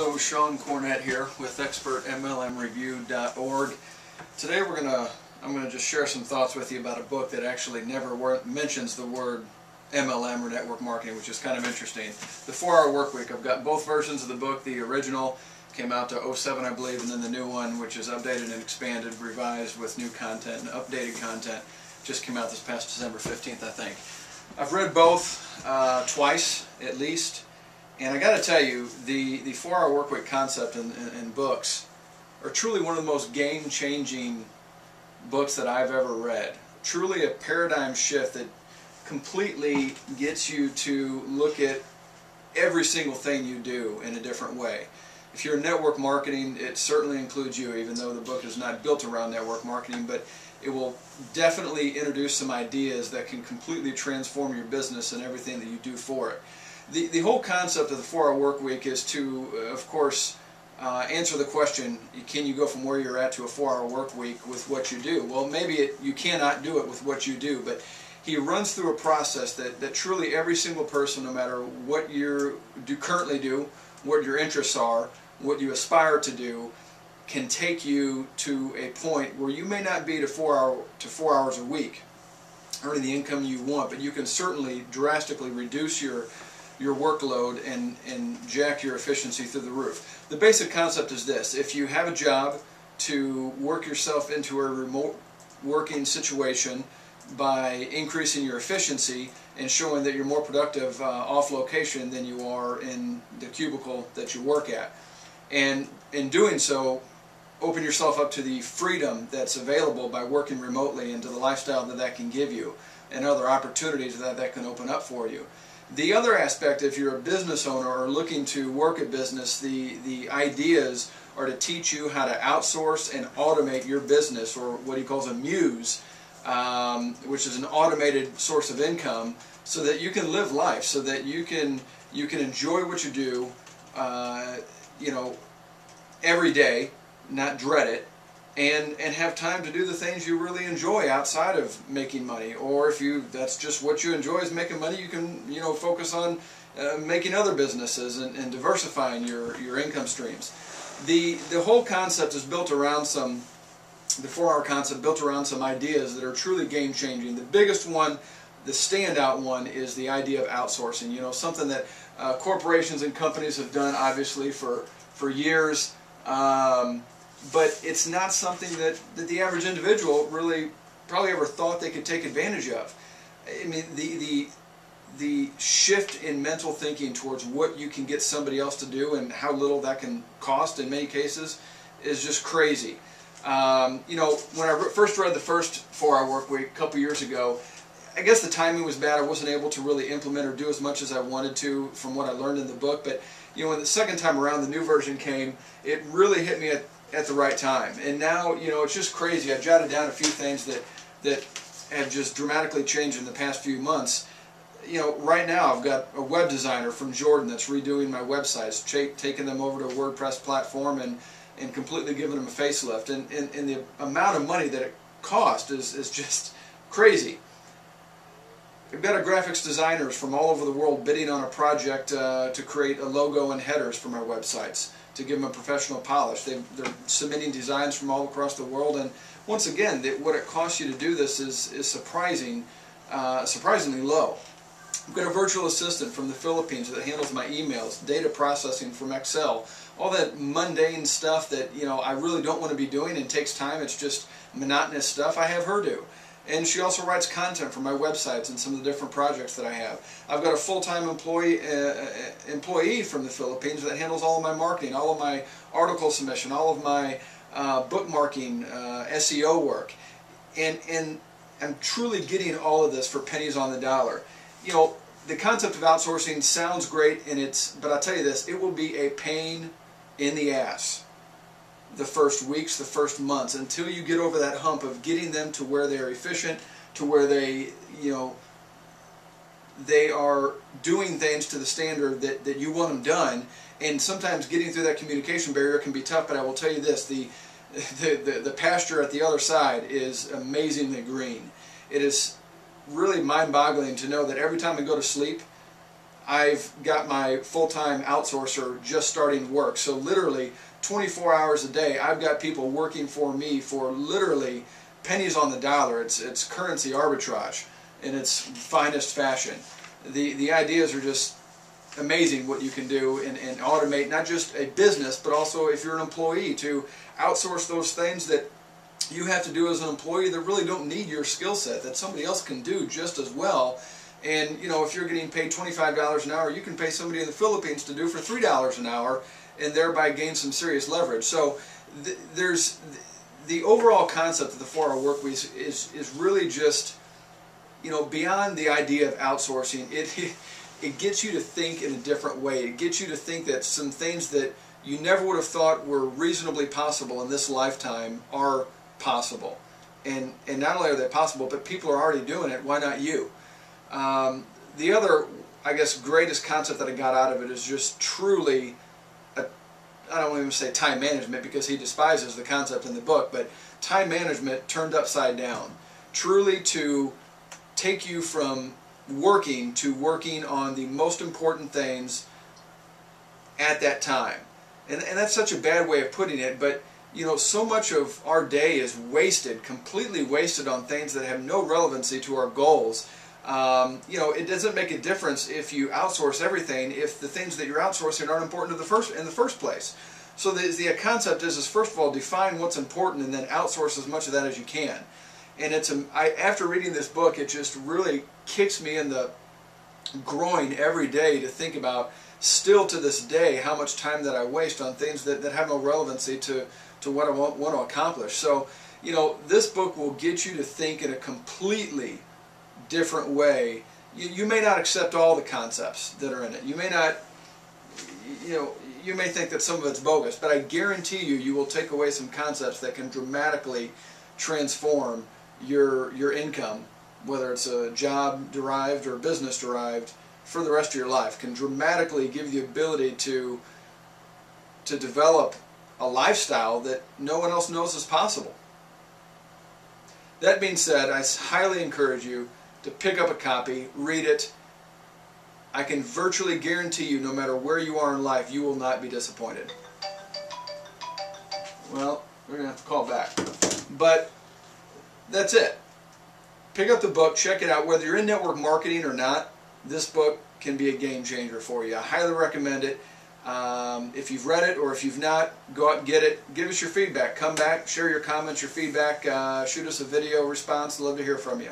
Hello, Sean Cornett here with ExpertMLMReview.org. Today I'm gonna just share some thoughts with you about a book that actually never mentions the word MLM or network marketing, which is kind of interesting. The 4-Hour Workweek. I've got both versions of the book. The original came out to 07, I believe, and then the new one, which is updated and expanded, revised with new content and updated content, just came out this past December 15th, I think. I've read both twice at least. And I got to tell you, the 4-Hour Workweek concept in books are truly one of the most game-changing books that I've ever read. Truly a paradigm shift that completely gets you to look at every single thing you do in a different way. If you're in network marketing, it certainly includes you, even though the book is not built around network marketing, but it will definitely introduce some ideas that can completely transform your business and everything that you do for it. The whole concept of the 4-Hour Workweek is to, of course, answer the question, can you go from where you're at to a 4-hour workweek with what you do? Well, maybe you cannot do it with what you do, but he runs through a process that truly every single person, no matter what you currently do, what your interests are, what you aspire to do, can take you to a point where you may not be to 4 hours a week earning the income you want, but you can certainly drastically reduce your workload and jack your efficiency through the roof. The basic concept is this: if you have a job, to work yourself into a remote working situation by increasing your efficiency and showing that you're more productive off location than you are in the cubicle that you work at. And in doing so, open yourself up to the freedom that's available by working remotely and to the lifestyle that can give you and other opportunities that can open up for you. The other aspect, if you're a business owner or looking to work a business, the ideas are to teach you how to outsource and automate your business, or what he calls a muse, which is an automated source of income, so that you can live life, so that you can enjoy what you do, every day, not dread it, and have time to do the things you really enjoy outside of making money. Or if that's just what you enjoy is making money, you can focus on making other businesses and diversifying your income streams. The whole concept is built around the 4-hour concept built around some ideas that are truly game changing. The biggest one, the standout one, is the idea of outsourcing. Something that corporations and companies have done obviously for years. But it's not something that the average individual really probably ever thought they could take advantage of. I mean, the shift in mental thinking towards what you can get somebody else to do and how little that can cost in many cases is just crazy. When I first read the first 4-Hour Workweek a couple years ago, I guess the timing was bad. I wasn't able to really implement or do as much as I wanted to from what I learned in the book. But when the second time around the new version came, it really hit me at the right time. And now, it's just crazy. I've jotted down a few things that have just dramatically changed in the past few months. Right now I've got a web designer from Jordan that's redoing my websites, taking them over to a WordPress platform and completely giving them a facelift. And the amount of money that it cost is just crazy. I've got a graphics designers from all over the world bidding on a project to create a logo and headers for my websites, to give them a professional polish. They're submitting designs from all across the world, and once again, what it costs you to do this is surprisingly low. I've got a virtual assistant from the Philippines that handles my emails, data processing from Excel, all that mundane stuff that I really don't want to be doing and takes time. It's just monotonous stuff. I have her do. And she also writes content for my websites and some of the different projects that I have. I've got a full-time employee from the Philippines that handles all of my marketing, all of my article submission, all of my bookmarking, SEO work. And I'm truly getting all of this for pennies on the dollar. The concept of outsourcing sounds great, but I'll tell you this, it will be a pain in the ass the first weeks, the first months, until you get over that hump of getting them to where they're efficient, to where they are doing things to the standard that you want them done. And sometimes getting through that communication barrier can be tough, but I will tell you this, the pasture at the other side is amazingly green. It is really mind-boggling to know that every time I go to sleep, I've got my full-time outsourcer just starting work. So literally 24 hours a day, I've got people working for me for literally pennies on the dollar. It's currency arbitrage in its finest fashion. The ideas are just amazing what you can do and automate not just a business, but also if you're an employee, to outsource those things that you have to do as an employee that really don't need your skill set, that somebody else can do just as well. And you know, if you're getting paid $25 an hour, you can pay somebody in the Philippines to do for $3 an hour and thereby gain some serious leverage. So there's the overall concept of the 4-hour work week is really just, you know, beyond the idea of outsourcing. It gets you to think in a different way. It gets you to think that some things that you never would have thought were reasonably possible in this lifetime are possible. And not only are they possible, but people are already doing it. Why not you? The other, I guess, greatest concept that I got out of it is just truly, I don't even say time management because he despises the concept in the book, but time management turned upside down. Truly to take you from working to working on the most important things at that time. And that's such a bad way of putting it, but you know, so much of our day is wasted, completely wasted on things that have no relevancy to our goals. You know, it doesn't make a difference if you outsource everything if the things that you're outsourcing aren't important in the first place. So the concept is first of all, define what's important and then outsource as much of that as you can. And after reading this book, it just really kicks me in the groin every day to think about, still to this day, how much time that I waste on things that have no relevancy to what I want to accomplish. So, you know, this book will get you to think in a completely different way. You may not accept all the concepts that are in it. You may not, you know, you may think that some of it's bogus, but I guarantee you will take away some concepts that can dramatically transform your income, whether it's a job derived or business derived, for the rest of your life. Can dramatically give you the ability to develop a lifestyle that no one else knows is possible. That being said, I highly encourage you to pick up a copy, read it. I can virtually guarantee you, no matter where you are in life, you will not be disappointed. Well, we're going to have to call back. But that's it. Pick up the book, check it out. Whether you're in network marketing or not, this book can be a game changer for you. I highly recommend it. If you've read it or if you've not, go out and get it. Give us your feedback. Come back, share your comments, your feedback, shoot us a video response. Love to hear from you.